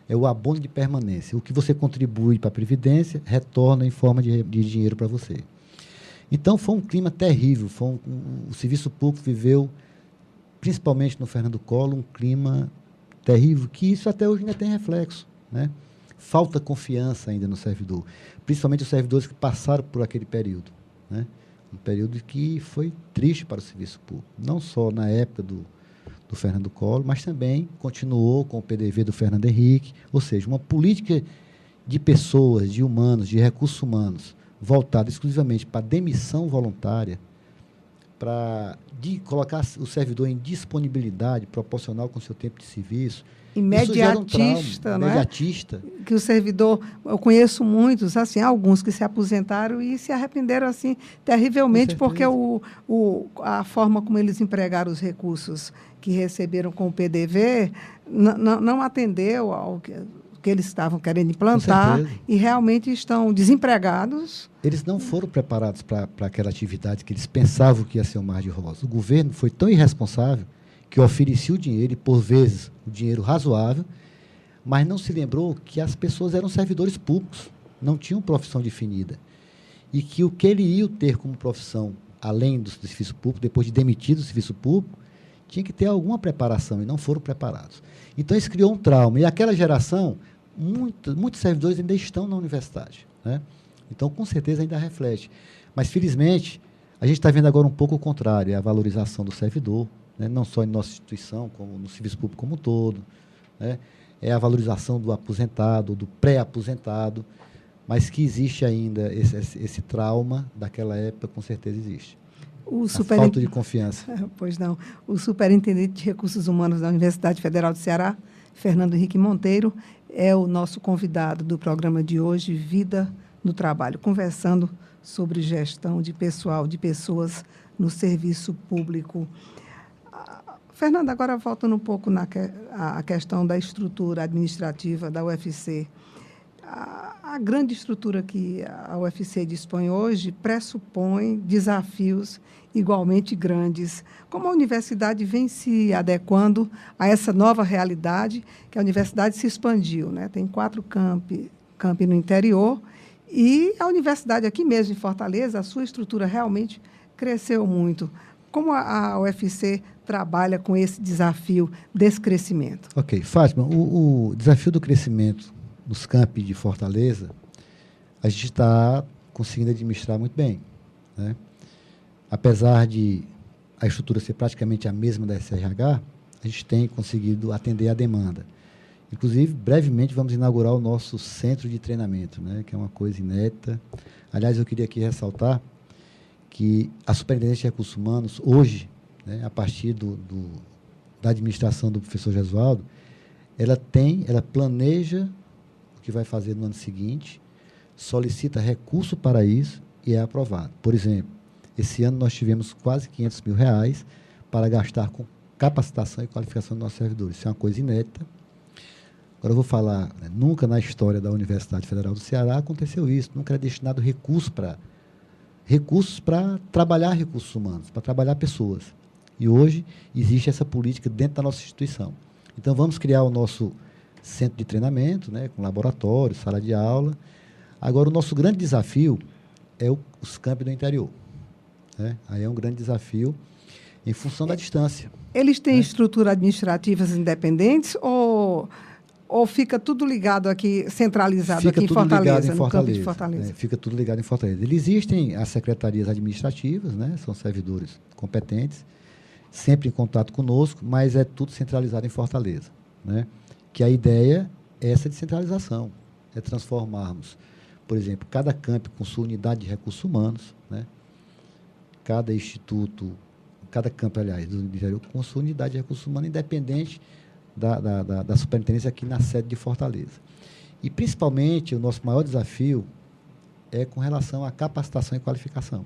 é o abono de permanência. O que você contribui para a Previdência, retorna em forma de dinheiro para você. Então, foi um clima terrível. O serviço público viveu, principalmente no Fernando Collor, um clima terrível, que isso até hoje ainda tem reflexo, né? Falta confiança ainda no servidor, principalmente os servidores que passaram por aquele período, né? Um período que foi triste para o serviço público, não só na época do Fernando Collor, mas também continuou com o PDV do Fernando Henrique, ou seja, uma política de pessoas, de humanos, de recursos humanos, voltada exclusivamente para demissão voluntária, para colocar o servidor em disponibilidade proporcional com o seu tempo de serviço. Imediatista, não é? Imediatista. Que o servidor, eu conheço muitos, assim, alguns que se aposentaram e se arrependeram assim terrivelmente, porque a forma como eles empregaram os recursos que receberam com o PDV não atendeu ao que eles estavam querendo implantar e realmente estão desempregados. Eles não foram preparados para aquela atividade que eles pensavam que ia ser um mar de rosas. O governo foi tão irresponsável que oferecia o dinheiro, e por vezes o dinheiro razoável, mas não se lembrou que as pessoas eram servidores públicos, não tinham profissão definida. E que o que ele ia ter como profissão, além do serviço público, depois de demitido do serviço público, tinha que ter alguma preparação, e não foram preparados. Então, isso criou um trauma. E aquela geração, muitos servidores ainda estão na universidade, né? Então, com certeza, ainda reflete. Mas, felizmente, a gente está vendo agora um pouco o contrário, é a valorização do servidor, né? Não só em nossa instituição, como no serviço público como um todo, né? É a valorização do aposentado, do pré-aposentado, mas que existe ainda esse trauma daquela época, com certeza existe. Falta de confiança. Pois não. O superintendente de Recursos Humanos da Universidade Federal do Ceará, Fernando Henrique Monteiro, é o nosso convidado do programa de hoje, Vida no Trabalho, conversando sobre gestão de pessoal, de pessoas no serviço público. Fernando, agora voltando um pouco à questão da estrutura administrativa da UFC. A grande estrutura que a UFC dispõe hoje pressupõe desafios igualmente grandes. Como a universidade vem se adequando a essa nova realidade, que a universidade se expandiu, né? Tem 4 campi no interior, e a universidade aqui mesmo, em Fortaleza, a sua estrutura realmente cresceu muito. Como a UFC trabalha com esse desafio desse crescimento? Ok. Fátima, o desafio do crescimento nos campi de Fortaleza, a gente está conseguindo administrar muito bem, né? Apesar de a estrutura ser praticamente a mesma da SRH, a gente tem conseguido atender a demanda. Inclusive, brevemente, vamos inaugurar o nosso centro de treinamento, né? Que é uma coisa inédita. Aliás, eu queria aqui ressaltar que a Superintendência de Recursos Humanos, hoje, né, a partir da administração do professor Gesualdo, ela planeja o que vai fazer no ano seguinte, solicita recurso para isso e é aprovado. Por exemplo, esse ano nós tivemos quase R$500 mil para gastar com capacitação e qualificação dos nossos servidores. Isso é uma coisa inédita. Agora eu vou falar, né, nunca na história da Universidade Federal do Ceará aconteceu isso, nunca era destinado recursos para trabalhar recursos humanos, para trabalhar pessoas. E hoje existe essa política dentro da nossa instituição. Então, vamos criar o nosso centro de treinamento, né, com laboratório, sala de aula. Agora, o nosso grande desafio é os campi do interior, né? Aí é um grande desafio em função da distância. Eles têm, né, estrutura administrativas independentes ou fica tudo ligado aqui, centralizado aqui em Fortaleza, no campo de Fortaleza? Fica tudo ligado em Fortaleza. Existem as secretarias administrativas, né? São servidores competentes, sempre em contato conosco, mas é tudo centralizado em Fortaleza, né? Que a ideia é essa descentralização, é transformarmos, por exemplo, cada campi com sua unidade de recursos humanos, né? Cada instituto, cada campi, aliás, do interior, com sua unidade de recursos humanos, independente da superintendência aqui na sede de Fortaleza. E, principalmente, o nosso maior desafio é com relação à capacitação e qualificação,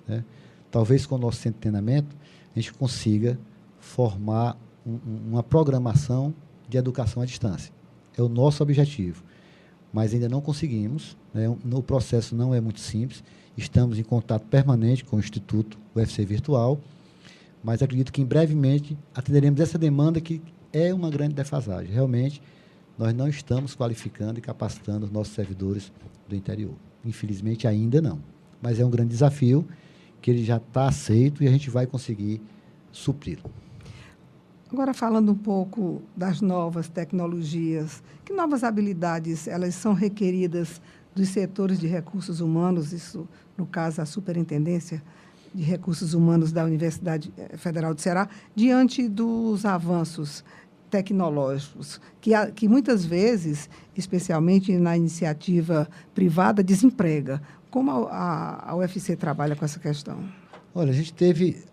né? Talvez com o nosso centro de treinamento a gente consiga formar uma programação de educação à distância. É o nosso objetivo, mas ainda não conseguimos, né? O processo não é muito simples, estamos em contato permanente com o Instituto UFC Virtual, mas acredito que, brevemente, atenderemos essa demanda que é uma grande defasagem. Realmente, nós não estamos qualificando e capacitando os nossos servidores do interior. Infelizmente, ainda não. Mas é um grande desafio que ele já está aceito e a gente vai conseguir supri-lo. Agora, falando um pouco das novas tecnologias, que novas habilidades elas são requeridas dos setores de recursos humanos, isso, no caso, a Superintendência de Recursos Humanos da Universidade Federal do Ceará, diante dos avanços tecnológicos, que muitas vezes, especialmente na iniciativa privada, desemprega. Como a UFC trabalha com essa questão? Olha, a gente teve,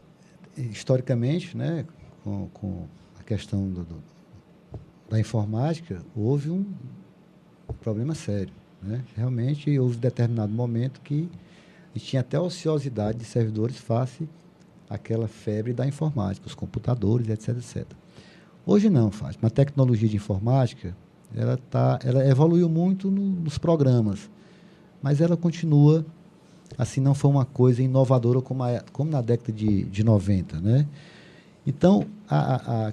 historicamente, né, com a questão da informática, houve um problema sério. Né? Realmente, houve um determinado momento que a gente tinha até ociosidade de servidores face àquela febre da informática, os computadores, etc, etc. Hoje não, Fátima. A tecnologia de informática, ela evoluiu muito nos programas, mas ela continua, assim, não foi uma coisa inovadora como na década de 90, né? Então,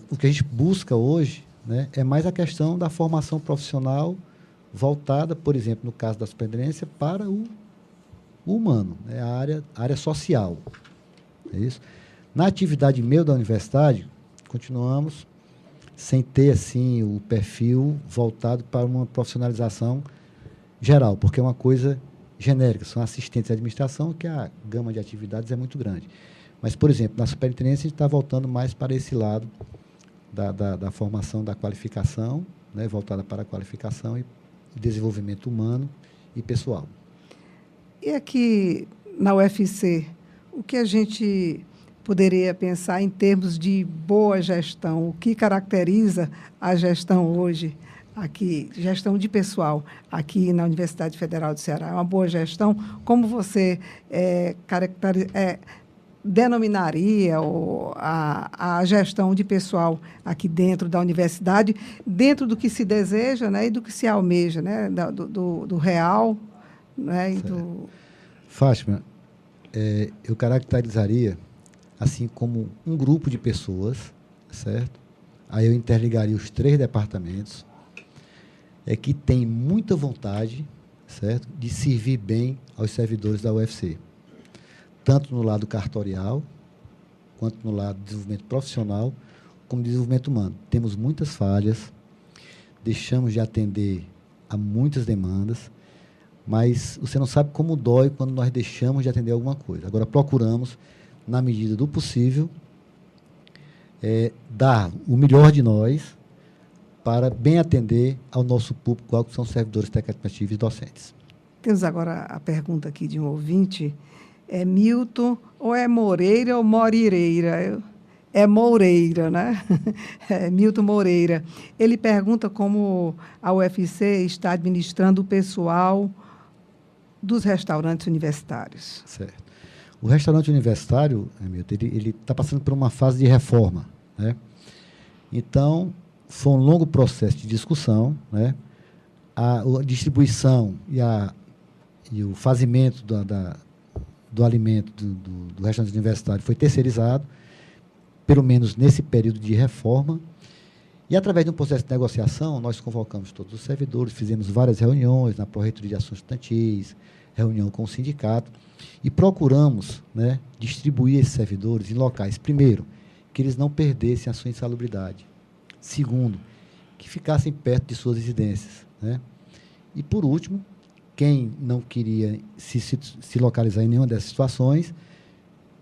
o que a gente busca hoje, né, é mais a questão da formação profissional voltada, por exemplo, no caso da superintendência, para o humano, né, a área social. É isso? Na atividade meio da universidade, continuamos sem ter assim, o perfil voltado para uma profissionalização geral, porque é uma coisa genérica, são assistentes de administração, que a gama de atividades é muito grande. Mas, por exemplo, na superintendência, a gente está voltando mais para esse lado da formação da qualificação, né, voltada para a qualificação e desenvolvimento humano e pessoal. E aqui na UFC, o que a gente poderia pensar em termos de boa gestão? O que caracteriza a gestão hoje, aqui, gestão de pessoal, aqui na Universidade Federal do Ceará? É uma boa gestão? Como você denominaria a gestão de pessoal aqui dentro da universidade, dentro do que se deseja, né, e do que se almeja, né, do real, né, e do... Fátima, eu caracterizaria assim como um grupo de pessoas, certo? Aí eu interligaria os 3 departamentos, que tem muita vontade, certo, de servir bem aos servidores da UFC, tanto no lado cartorial, quanto no lado de desenvolvimento profissional, como desenvolvimento humano. Temos muitas falhas, deixamos de atender a muitas demandas, mas você não sabe como dói quando nós deixamos de atender alguma coisa. Agora, procuramos, na medida do possível, dar o melhor de nós para bem atender ao nosso público, que são servidores técnico-administrativos e docentes. Temos agora a pergunta aqui de um ouvinte. É Milton ou é Moreira ou Morireira? É Moreira, né? É Milton Moreira. Ele pergunta como a UFC está administrando o pessoal dos restaurantes universitários. Certo. O restaurante universitário, Milton, ele está passando por uma fase de reforma, né? Então, foi um longo processo de discussão, né? A distribuição e o fazimento do alimento do restaurante universitário foi terceirizado, pelo menos nesse período de reforma. E, através de um processo de negociação, nós convocamos todos os servidores, fizemos várias reuniões na Pró-Reitoria de Assuntos Estudantis, reunião com o sindicato, e procuramos, né, distribuir esses servidores em locais, primeiro, que eles não perdessem a sua insalubridade. Segundo, que ficassem perto de suas residências, né? E, por último, quem não queria se localizar em nenhuma dessas situações,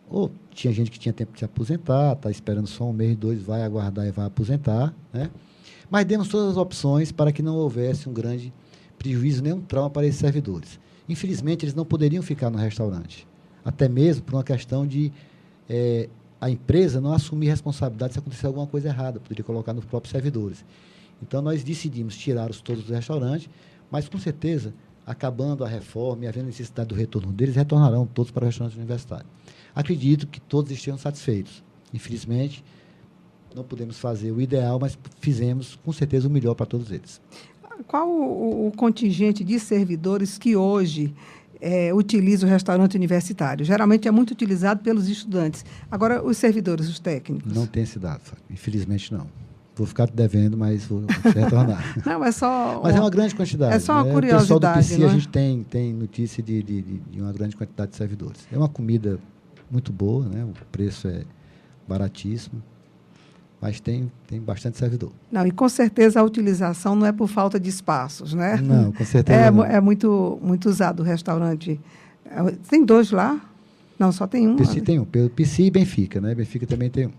ou tinha gente que tinha tempo de se aposentar, está esperando só 1 mês, 2, vai aguardar e vai aposentar, né? Mas demos todas as opções para que não houvesse um grande prejuízo, nem um trauma para esses servidores. Infelizmente, eles não poderiam ficar no restaurante, até mesmo por uma questão de a empresa não assumir responsabilidade se acontecer alguma coisa errada, poderia colocar nos próprios servidores. Então, nós decidimos tirá-los todos do restaurante, mas, com certeza, acabando a reforma e havendo necessidade do retorno deles, retornarão todos para o restaurante universitário. Acredito que todos estejam satisfeitos. Infelizmente, não podemos fazer o ideal, mas fizemos, com certeza, o melhor para todos eles. Qual o contingente de servidores que hoje utiliza o restaurante universitário? Geralmente é muito utilizado pelos estudantes. Agora, os servidores, os técnicos? Não tem esse dado, infelizmente não. Vou ficar te devendo, mas vou te retornar. Não, é só... Mas é uma grande quantidade. É só uma curiosidade. O pessoal do PC, não é? A gente tem notícia de uma grande quantidade de servidores. É uma comida muito boa, né? O preço é baratíssimo, mas tem bastante servidor. Não, e com certeza a utilização não é por falta de espaços, né? Não, com certeza não. É muito usado o restaurante. Tem 2 lá? Não, só tem um. PC tem um. PC e Benfica, né? Benfica também tem um.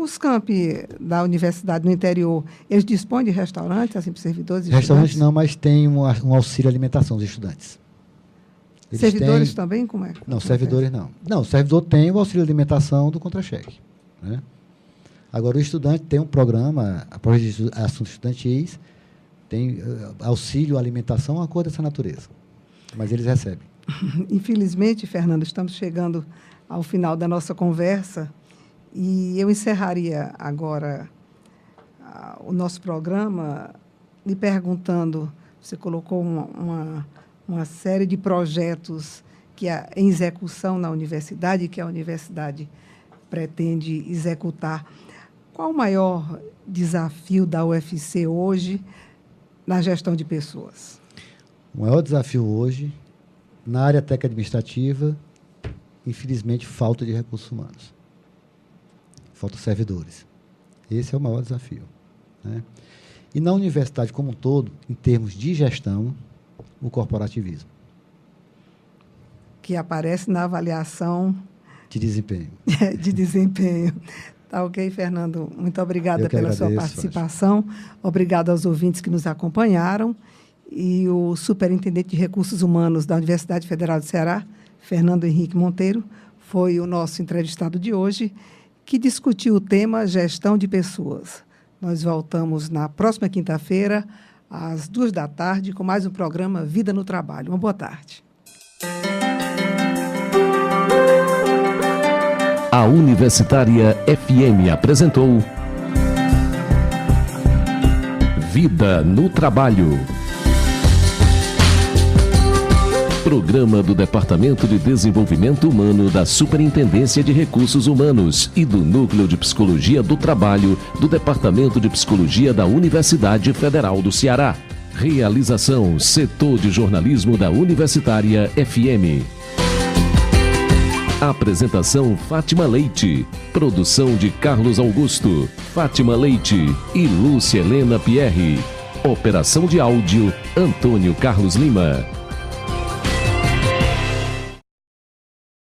Os campi da universidade no interior, eles dispõem de restaurantes, assim, para servidores e Restaurante estudantes? não, mas tem um auxílio alimentação dos estudantes. Eles servidores também? Como é? Não, servidores não. Não, o servidor tem o auxílio alimentação do contra-cheque, né? Agora, o estudante tem um programa, a Projeto de Assuntos Estudantis, tem auxílio alimentação, uma coisa dessa natureza. Mas eles recebem. Infelizmente, Fernando, estamos chegando ao final da nossa conversa e eu encerraria agora o nosso programa lhe perguntando, você colocou uma série de projetos que em execução na universidade, que a universidade pretende executar. Qual o maior desafio da UFC hoje na gestão de pessoas? O maior desafio hoje, na área técnica administrativa, infelizmente, falta de recursos humanos. Falta servidores. Esse é o maior desafio, né? E na universidade como um todo, em termos de gestão, o corporativismo. Que aparece na avaliação... De desempenho. De desempenho. Tá ok, Fernando? Muito obrigada pela sua participação. Obrigada aos ouvintes que nos acompanharam. E o Superintendente de Recursos Humanos da Universidade Federal do Ceará, Fernando Henrique Monteiro, foi o nosso entrevistado de hoje, que discutiu o tema gestão de pessoas. Nós voltamos na próxima quinta-feira, às 14h, com mais um programa Vida no Trabalho. Uma boa tarde. A Universitária FM apresentou Vida no Trabalho. Programa do Departamento de Desenvolvimento Humano da Superintendência de Recursos Humanos e do Núcleo de Psicologia do Trabalho do Departamento de Psicologia da Universidade Federal do Ceará. Realização Setor de Jornalismo da Universitária FM. Apresentação Fátima Leite. Produção de Carlos Augusto, Fátima Leite e Lúcia Helena Pierre. Operação de áudio Antônio Carlos Lima.